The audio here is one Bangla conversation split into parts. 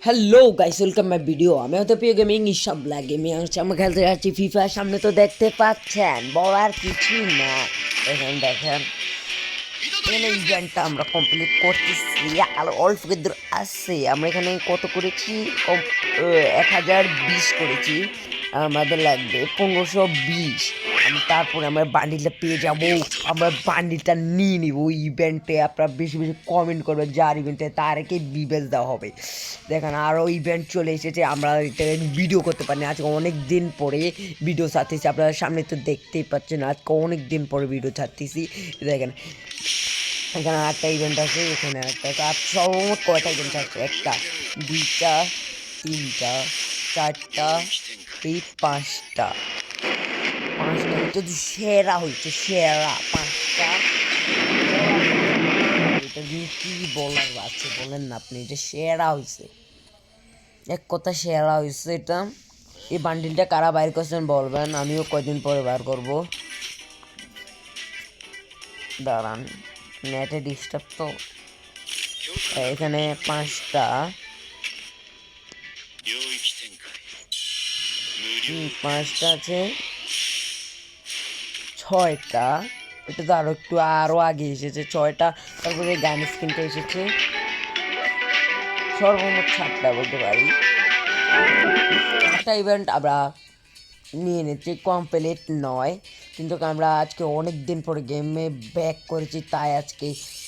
Hello guys, welcome my video. আমি হয়তো প্রিয় গেমিং সব গেমিং হচ্ছে। আমরা খেলতে যাচ্ছি ফিফা। সামনে তো দেখতে পাচ্ছেন, বলার কিছুই না। দেখেন এখানে ইভেন্টটা আমরা কমপ্লিট করতেছি। আর অল্প দূর আসছে। আমরা এখানে কত করেছি? 1020 করেছি। আমাদের লাগবে 1520। তারপরে আমরা বান্ডিলটা পেয়ে যাব। আমরা বান্ডিলটা নিয়ে নিব ওই ইভেন্টে। আপনারা বেশি বেশি কমেন্ট করবেন যার ইভেন্টে তারকে বিবেচ দেওয়া হবে। দেখেন আরও ইভেন্ট চলে এসেছে। আমরা এটা ভিডিও করতে পারি না। আজকে অনেক দিন পরে ভিডিও ছাড়তেছি। আপনারা সামনে তো দেখতেই পাচ্ছেন, আজকে অনেক দিন পরে ভিডিও ছাড়তেছি। দেখেন এখানে একটা ইভেন্ট আছে, এখানে একটা আছে। আর সর্বমোট কয়টা ইভেন্ট আছে? একটা, দুইটা, তিনটা, চারটা, এই পাঁচটা। পাঁচটা যদি সেরা হয়েছে, সেরা পাঁচটা। এটা নিয়ে কি বলার আছে বলেন না আপনি? এটা সেরা হয়েছে, এক কথা সেরা হয়েছে এটা। এই বান্ডিলটা কারা বাইর করছেন বলবেন, আমিও কয়দিন পরে বার করব। দাঁড়ান, নেটে ডিস্টার্ব তো। এখানে পাঁচটা, পাঁচটা আছে, ছয়টা। এটা তো আরো আগে এসেছে ছয়টা। তারপরে গান স্কিনটা এসেছে। সর্বমোট সাতটা বলতে পারি। একটা ইভেন্ট আমরা নিয়ে নিচ্ছি, কমপ্লিট নয় কিন্তু আমরা আজকে অনেক দিন পরে গেমে ব্যাক করেছি, তাই আজকে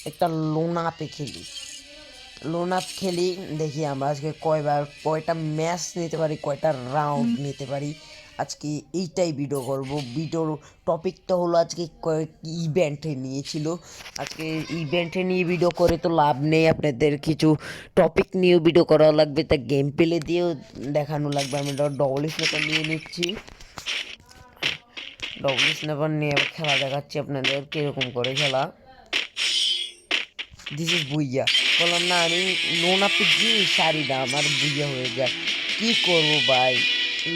একটা লোনাপে খেলি। লোনাপ খেলি, দেখি আমরা আজকে কয়টা ম্যাচ নিতে পারি, কয়টা রাউন্ড নিতে পারি। আজকে এইটাই ভিডিও করব। ভিডিওর টপিকটা হলো আজকে ইভেন্টে নিয়েছিল। আজকে ইভেন্টে নিয়ে ভিডিও করে তো লাভ নেই, আপনাদের কিছু টপিক নিয়েও ভিডিও করা লাগবে, তা গেম প্লে দিয়েও দেখানো লাগবে। আমি ডবল স্ন্যাপার নিয়ে নিচ্ছি। ডবল স্ন্যাপার নিয়ে খেলা দেখাচ্ছি আপনাদের কীরকম করে খেলা। দিস ইজ বুইয়া। বললাম না আমি লোন আপে যে সারি না আমার বুইয়া হয়ে যায়। কি করবো ভাই,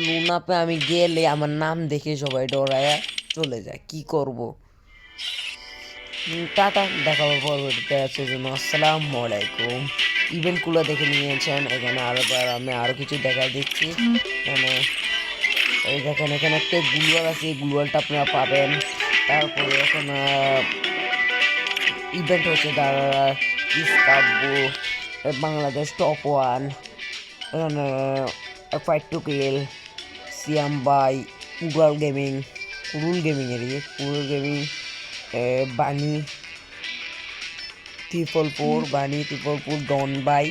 লোন আপে আমি গেলে আমার নাম দেখে সবাই ডরায়া চলে যায়। কি করব? টাটা, দেখা হবে পরবর্তীতে। আছে জন্য আসসালামু আলাইকুম। ইভেন্টগুলো দেখে নিয়েছেন। এখানে আমি আরো কিছু দেখা দিচ্ছি। মানে এই দেখেন, এখানে একটা গ্লুয়াল আছে, এই গ্লুয়ালটা আপনারা পাবেন। তারপরে এখন ইভেন্ট হচ্ছে তারা ইস্তাব্বু, বাংলাদেশ টপ ওয়ান, এখানে ফাইট টু কিল, সিয়াম বাই, কুরাল গেমিং, কুরুল gaming, Bunny, Bunny, Don by,